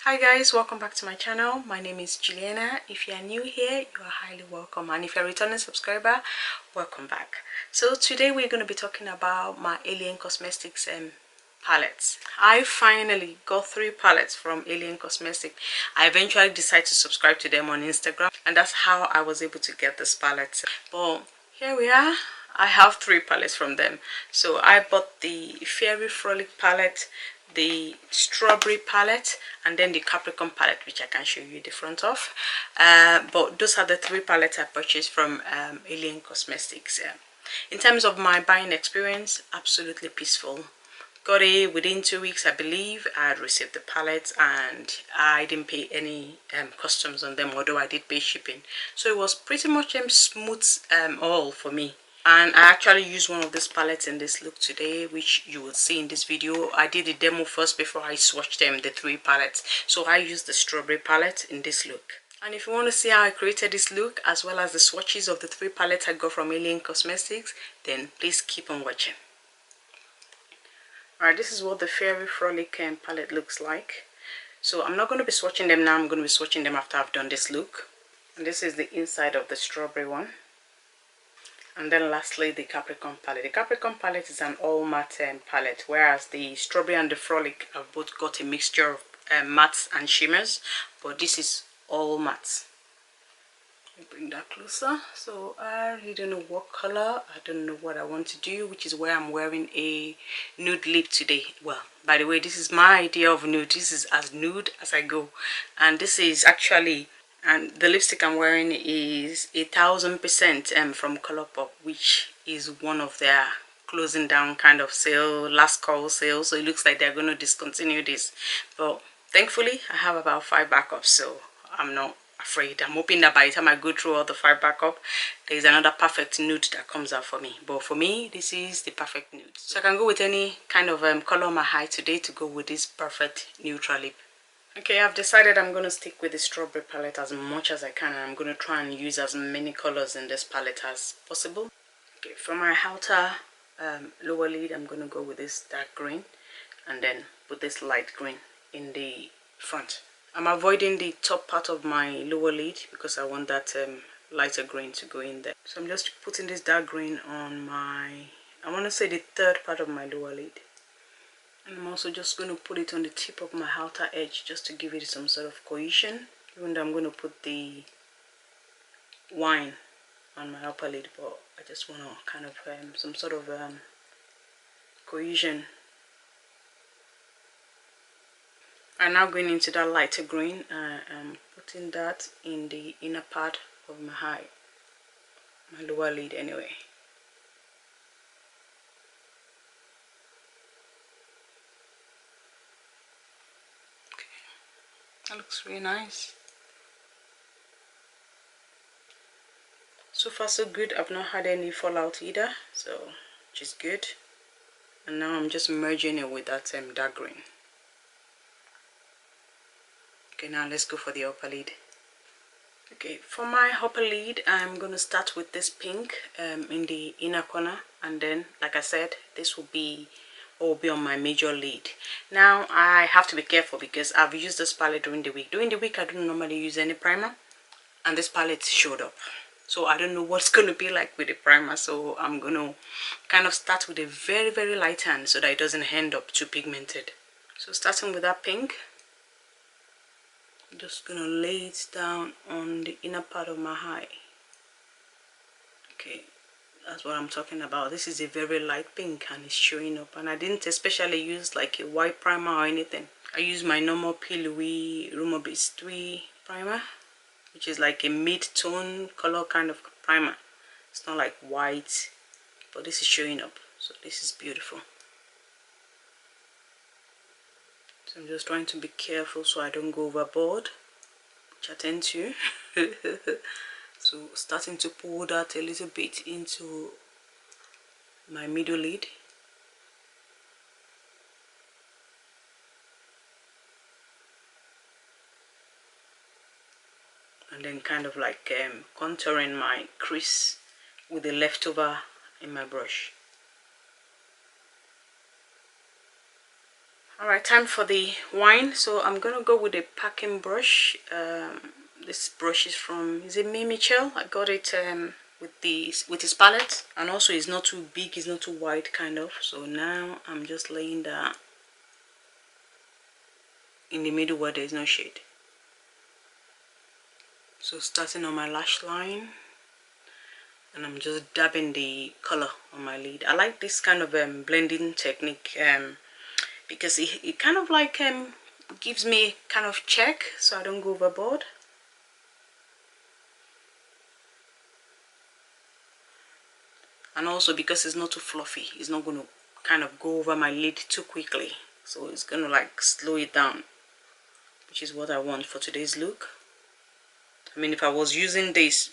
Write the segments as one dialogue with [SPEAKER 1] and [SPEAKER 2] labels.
[SPEAKER 1] Hi guys, welcome back to my channel. My name is Juliana. If you are new here, you are highly welcome, and if you're a returning subscriber, welcome back. So today we're going to be talking about my Alien Cosmetics palettes. I finally got 3 palettes from Alien Cosmetics. I eventually decided to subscribe to them on Instagram, and that's how I was able to get this palette. But here we are. I have 3 palettes from them. So I bought the Fairy Frolic palette, the Strawberry palette, and then the Capricorn palette, which I can show you the front of. But those are the 3 palettes I purchased from Alien Cosmetics. In terms of my buying experience, absolutely peaceful. Got it within 2 weeks, I believe. I had received the palette and I didn't pay any customs on them, although I did pay shipping. So it was pretty much smooth all for me. And I actually used one of these palettes in this look today, which you will see in this video. I did the demo first before I swatched them, the 3 palettes. So I used the Strawberry palette in this look. And if you want to see how I created this look, as well as the swatches of the 3 palettes I got from Alien Cosmetics, then please keep on watching. Alright, this is what the Fairy Frolic palette looks like. So I'm not going to be swatching them now, I'm going to be swatching them after I've done this look. And this is the inside of the Strawberry one. And then lastly, the Capricorn palette. The Capricorn palette is an all matte palette, whereas the Strawberry and the Frolic have both got a mixture of mattes and shimmers, but this is all matte. Let me bring that closer. So I really don't know what color, I don't know what I want to do, which is why I'm wearing a nude lip today. Well, by the way, this is my idea of nude. This is as nude as I go, and this is actually, and the lipstick I'm wearing is 1000% from Colourpop, which is one of their closing down kind of sale, last call sale. So it looks like they're going to discontinue this, but thankfully I have about 5 backups, so I'm not afraid. I'm hoping that by the time I go through all the 5 backup, there's another perfect nude that comes out for me. But for me, this is the perfect nude. So I can go with any kind of color on my eye today to go with this perfect neutral lip. Okay, I've decided I'm going to stick with the Strawberry palette as much as I can, and I'm going to try and use as many colors in this palette as possible. Okay, for my outer lower lid, I'm going to go with this dark green and then put this light green in the front. I'm avoiding the top part of my lower lid because I want that lighter green to go in there. So I'm just putting this dark green on my, I want to say the 3rd part of my lower lid. And I'm also just going to put it on the tip of my outer edge just to give it some sort of cohesion. Even though I'm going to put the wine on my upper lid, but I just want to kind of some sort of cohesion. I'm now going into that lighter green. I'm putting that in the inner part of my eye, my lower lid anyway. That looks really nice. So far so good. I've not had any fallout either, so which is good. And now I'm just merging it with that dark green. Okay, now let's go for the upper lid. Okay, for my upper lid, I'm going to start with this pink in the inner corner, and then, like I said, this will be on my major lid. Now I have to be careful because I've used this palette during the week. During the week I don't normally use any primer, and this palette showed up, so I don't know what's going to be like with the primer. So I'm going to kind of start with a very light hand so that it doesn't end up too pigmented. So starting with that pink, I'm just going to lay it down on the inner part of my eye. Okay, that's what I'm talking about. This is a very light pink and it's showing up, and I didn't especially use like a white primer or anything. I used my normal P. Louis Rumo Base 3 primer, which is like a mid-tone color kind of primer. It's not like white, but this is showing up, so this is beautiful. So I'm just trying to be careful so I don't go overboard, which I tend to. So starting to pour that a little bit into my middle lid. And then kind of like contouring my crease with the leftover in my brush. Alright, time for the wine. So I'm gonna go with a packing brush. This brush is from, is it Mitchell? I got it with his palette, and also it's not too big, it's not too wide kind of. So now I'm just laying that in the middle where there is no shade. So starting on my lash line, and I'm just dabbing the color on my lid. I like this kind of blending technique because it kind of like gives me kind of check so I don't go overboard. And also because it's not too fluffy, it's not going to kind of go over my lid too quickly, so it's going to like slow it down, which is what I want for today's look. I mean, if I was using this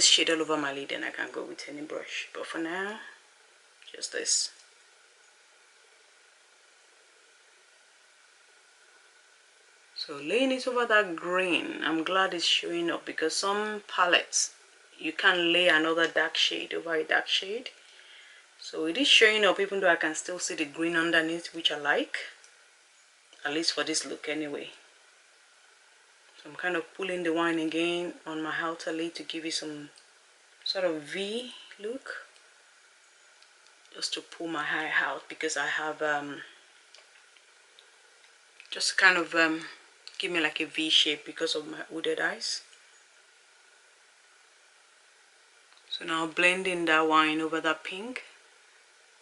[SPEAKER 1] shade all over my lid, then I can go with any brush, but for now, just this. So laying it over that green, I'm glad it's showing up, because some palettes you can lay another dark shade over a dark shade. So it is showing up even though I can still see the green underneath, which I like, at least for this look anyway. So I'm kind of pulling the wine again on my outer lid to give it some sort of V look, just to pull my eye out, because I have just kind of give me like a V shape because of my hooded eyes. So now blending that wine over that pink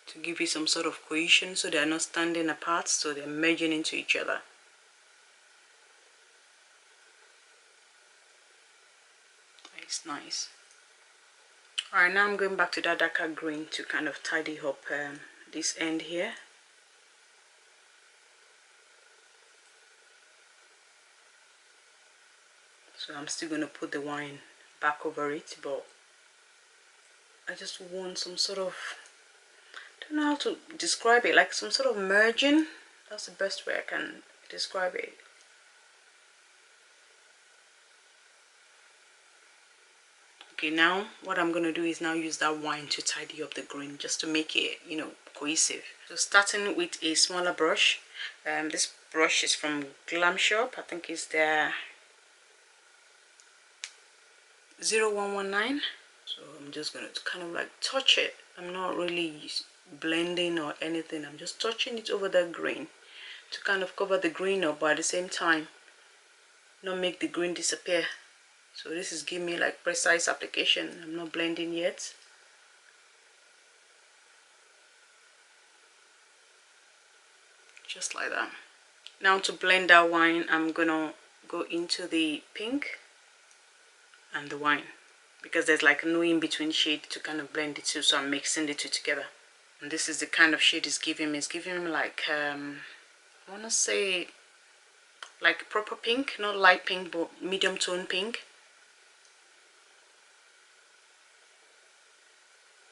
[SPEAKER 1] to give it some sort of cohesion, so they're not standing apart, so they're merging into each other. It's nice. Alright, now I'm going back to that darker green to kind of tidy up this end here. So I'm still going to put the wine back over it, but I just want some sort of, I don't know how to describe it, like some sort of merging. That's the best way I can describe it. Okay, now what I'm going to do is now use that wine to tidy up the green, just to make it, you know, cohesive. So starting with a smaller brush. This brush is from Glam shop. I think it's their 0119. So I'm just going to kind of like touch it. I'm not really blending or anything. I'm just touching it over the green to kind of cover the green up, but at the same time not make the green disappear. So this is giving me like precise application. I'm not blending yet. Just like that. Now to blend that wine, I'm gonna go into the pink and the wine, because there's like no in between shade to kind of blend the two, so I'm mixing the two together. And this is the kind of shade it's giving me. It's giving me like I want to say like proper pink, not light pink but medium tone pink.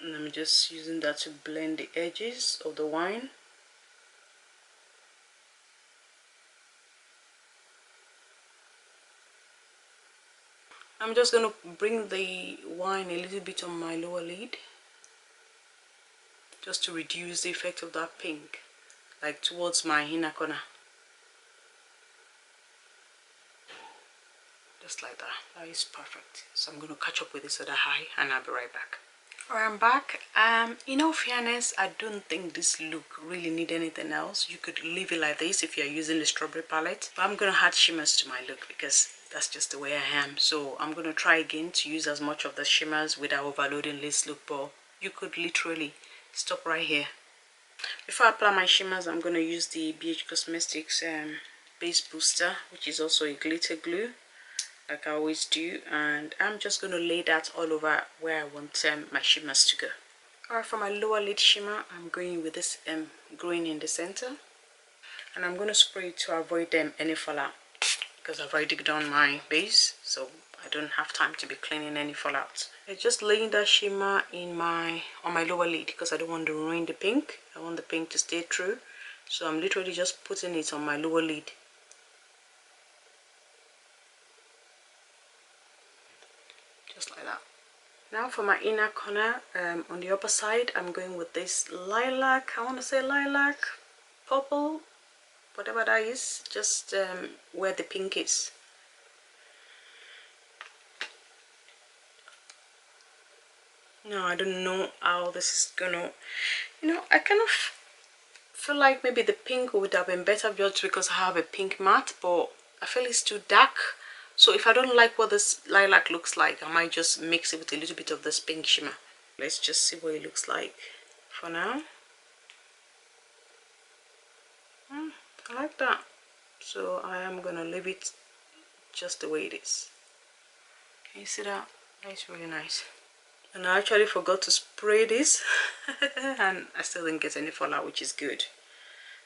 [SPEAKER 1] And I'm just using that to blend the edges of the wine. I'm just going to bring the wine a little bit on my lower lid, just to reduce the effect of that pink, like towards my inner corner. Just like that. That is perfect. So I'm going to catch up with this other eye and I'll be right back. Alright, I'm back. In all fairness, I don't think this look really need anything else. You could leave it like this if you're using the strawberry palette, but I'm going to add shimmers to my look because that's just the way I am. So I'm going to try again to use as much of the shimmers without overloading this look, but you could literally stop right here. Before I apply my shimmers, I'm going to use the BH Cosmetics base booster, which is also a glitter glue, like I always do, and I'm just going to lay that all over where I want my shimmers to go. Alright, for my lower lid shimmer, I'm going with this green in the center, and I'm going to spray it to avoid any fallout, because I've already done my base, so I don't have time to be cleaning any fallout. I'm just laying that shimmer on my lower lid because I don't want to ruin the pink. I want the pink to stay true, so I'm literally just putting it on my lower lid. Just like that. Now for my inner corner, on the upper side, I'm going with this lilac. I want to say lilac. purple, whatever that is, just where the pink is. No, I don't know how this is gonna, you know, I kind of feel like maybe the pink would have been better just because I have a pink matte, but I feel it's too dark. So if I don't like what this lilac looks like, I might just mix it with a little bit of this pink shimmer. Let's just see what it looks like for now. I like that. So I am gonna leave it just the way it is. Can you see that? That's really nice. And I actually forgot to spray this and I still didn't get any fallout, which is good.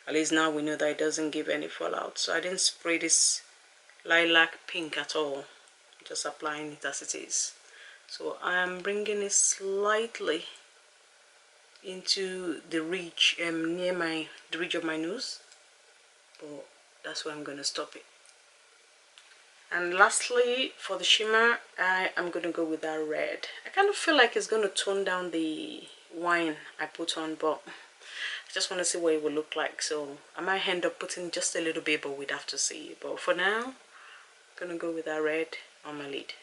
[SPEAKER 1] At least now we know that it doesn't give any fallout. So I didn't spray this lilac pink at all, just applying it as it is. So I am bringing it slightly into the ridge near the ridge of my nose, but that's where I'm going to stop it. And lastly, for the shimmer, I am going to go with that red. I kind of feel like it's going to tone down the wine I put on, but I just want to see what it will look like. So I might end up putting just a little bit, but we'd have to see. But for now, I'm going to go with that red on my lid.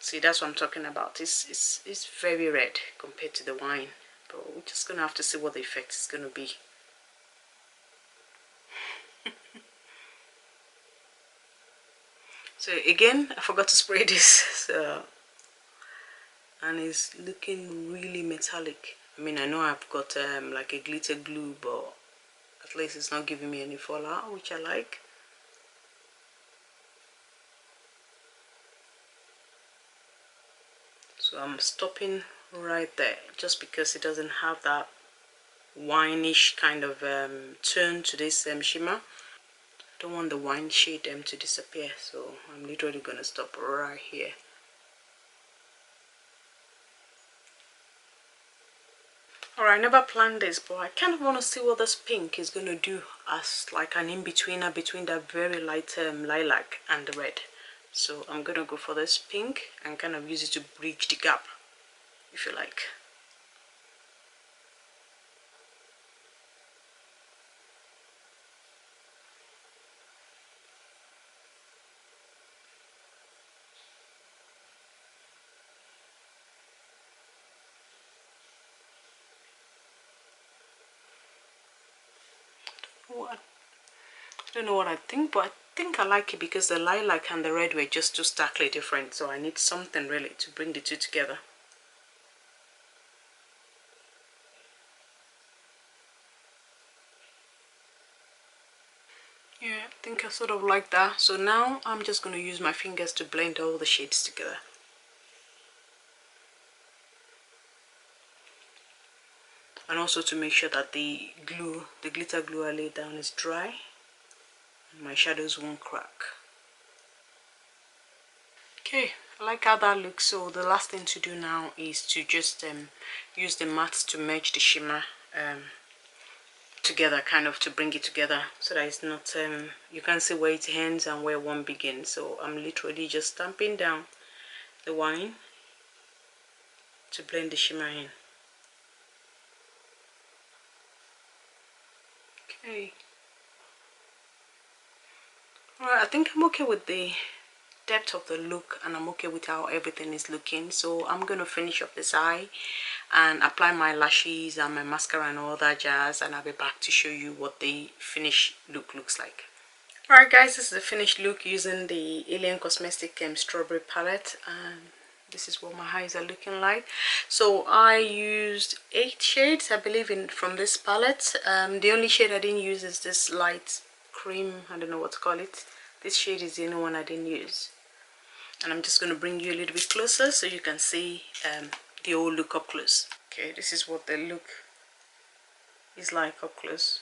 [SPEAKER 1] See, that's what I'm talking about. It's very red compared to the wine, but we're just going to have to see what the effect is going to be. So again, I forgot to spray this, so, and it's looking really metallic. I mean, I know I've got like a glitter glue, but at least it's not giving me any fallout, which I like. So I'm stopping right there, just because it doesn't have that wineish kind of turn to this shimmer. I don't want the wine shade to disappear, so I'm literally gonna stop right here. Alright, I never planned this, but I kind of want to see what this pink is gonna do as like an in-betweener between that very light lilac and the red. So I'm gonna go for this pink and kind of use it to bridge the gap, if you like. I don't know what I think, but I think I like it because the lilac and the red were just too starkly different, so I need something really to bring the two together. Yeah, I think I sort of like that. So now I'm just going to use my fingers to blend all the shades together. And also to make sure that the glitter glue I laid down is dry and my shadows won't crack. Okay, I like how that looks. So the last thing to do now is to just use the matte to merge the shimmer together, kind of to bring it together so that it's not you can see where it ends and where one begins. So I'm literally just stamping down the wine to blend the shimmer in. Okay. Alright, I think I'm okay with the depth of the look and I'm okay with how everything is looking. So I'm going to finish up this eye and apply my lashes and my mascara and all that jazz, and I'll be back to show you what the finished look looks like. Alright guys, this is the finished look using the Alien Cosmetic Strawberry palette, and this is what my eyes are looking like. So I used 8 shades, I believe, from this palette. The only shade I didn't use is this light cream, I don't know what to call it. This shade is the only one I didn't use. And I'm just going to bring you a little bit closer so you can see the whole look up close. Okay, this is what the look is like up close.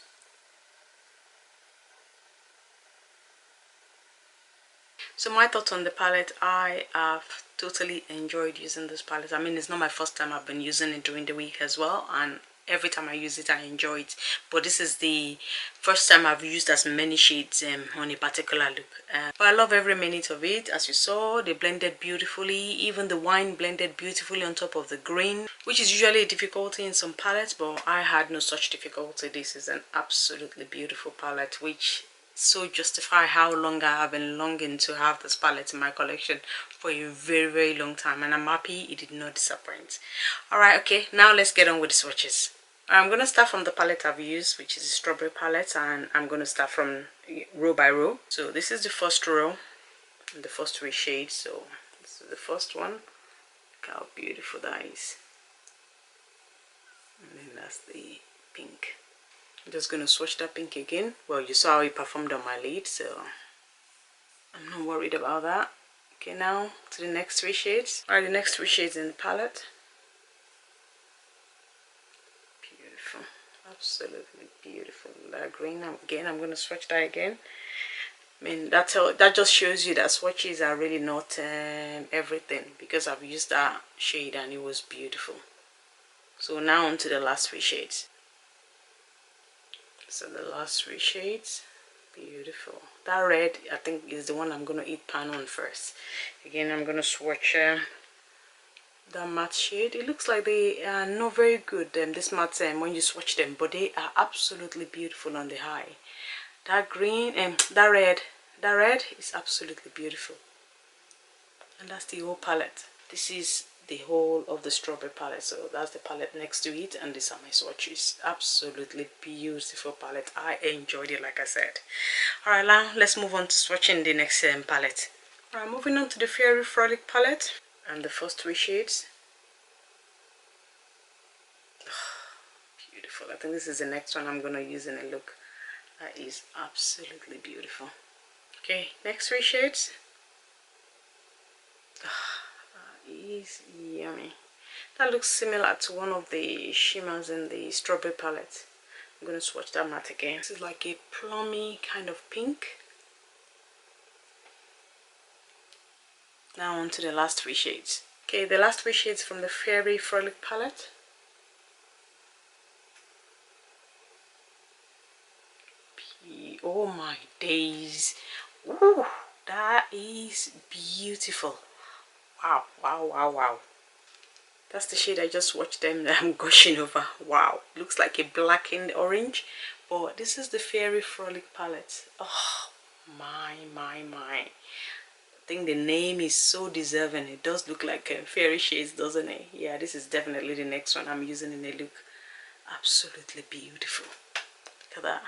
[SPEAKER 1] So my thoughts on the palette, I have totally enjoyed using this palette. I mean, it's not my first time, I've been using it during the week as well, and every time I use it I enjoy it, but this is the first time I've used as many shades on a particular look. But I love every minute of it. As you saw, they blended beautifully. Even the wine blended beautifully on top of the green, which is usually a difficulty in some palettes, but I had no such difficulty. This is an absolutely beautiful palette, which so justify how long I have been longing to have this palette in my collection for a very long time, and I'm happy it did not disappoint. Alright, okay, now let's get on with the swatches. I'm going to start from the palette I've used, which is the strawberry palette, and I'm going to start from row by row. So this is the first row and the first 3 shades. So this is the first one. Look how beautiful that is. And then that's the pink. I'm just going to swatch that pink again. Well, you saw how it performed on my lid, so I'm not worried about that. Okay, now to the next 3 shades. Alright, the next 3 shades in the palette. Beautiful. Absolutely beautiful. That green, again, I'm going to swatch that again. I mean, that just shows you that swatches are really not everything, because I've used that shade and it was beautiful. So now on to the last 3 shades. So the last 3 shades, beautiful. That red, I think, is the one I'm going to eat pan on first. Again, I'm going to swatch that matte shade. It looks like they are not very good, this matte, when you swatch them, but they are absolutely beautiful on the eye. That green and that red is absolutely beautiful. And that's the whole palette. This is the whole of the strawberry palette. So that's the palette next to it, and these are my swatches. Absolutely beautiful palette. I enjoyed it, like I said. Alright, now let's move on to swatching the next palette. Alright, moving on to the Fairy Frolic palette and the first 3 shades. Beautiful. I think this is the next one I'm going to use in a look. That is absolutely beautiful. Okay, next 3 shades. That is yummy. That looks similar to one of the shimmers in the strawberry palette. I'm going to swatch that matte again. This is like a plummy kind of pink. Now on to the last 3 shades. Okay, the last 3 shades from the Fairy Frolic palette. Oh my days. Ooh, that is beautiful. Wow, wow, wow, wow. That's the shade I just watched them that I'm gushing over. Wow, looks like a blackened orange, but this is the Fairy Frolic palette. Oh my. I think the name is so deserving. It does look like fairy shades, doesn't it? Yeah, this is definitely the next one I'm using in a look. Absolutely beautiful. Look at that.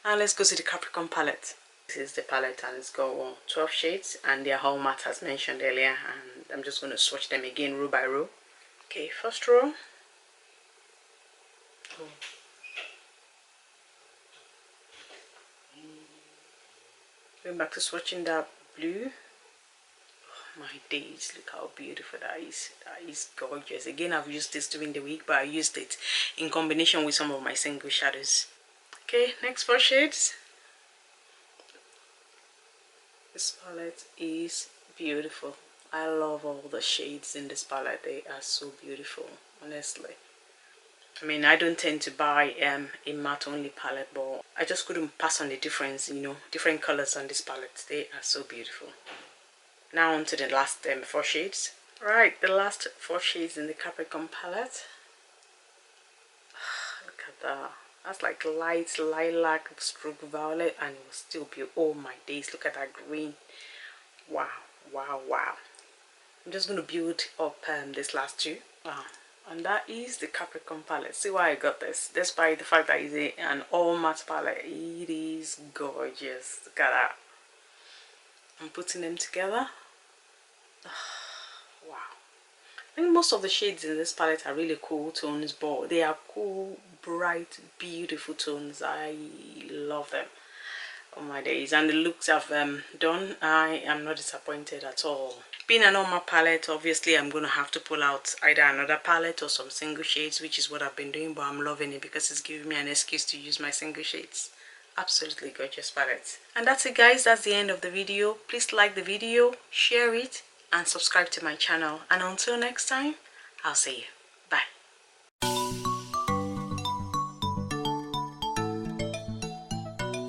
[SPEAKER 1] Now let's go to the Capricorn palette. This is the palette, and it's got 12 shades, and they're all matte as mentioned earlier, and I'm just going to swatch them again row by row. Okay, first row. Going back to swatching that blue. Oh my days, look how beautiful that is. That is gorgeous. Again, I've used this during the week, but I used it in combination with some of my single shadows. Okay, next 4 shades. This palette is beautiful. I love all the shades in this palette. They are so beautiful, honestly. I mean, I don't tend to buy a matte only palette, but I just couldn't pass on the difference, you know, different colors on this palette. They are so beautiful. Now on to the last 4 shades. Right, the last 4 shades in the Capricorn palette. Look at that. That's like light lilac stroke violet, and it was still beautiful. Oh my days, look at that green. Wow, wow, wow. I'm just going to build up this last 2. Wow. And that is the Capricorn palette. See why I got this? Despite the fact that it's an all matte palette, it is gorgeous. Look at that. I'm putting them together. Wow. I think most of the shades in this palette are really cool tones, but they are cool, bright, beautiful tones. I love them. Oh my days. And the looks I've done, I am not disappointed at all. Being a normal palette, obviously I'm going to have to pull out either another palette or some single shades, which is what I've been doing, but I'm loving it because it's giving me an excuse to use my single shades. Absolutely gorgeous palette. And that's it, guys. That's the end of the video. Please like the video, share it, and subscribe to my channel. And until next time, I'll see you.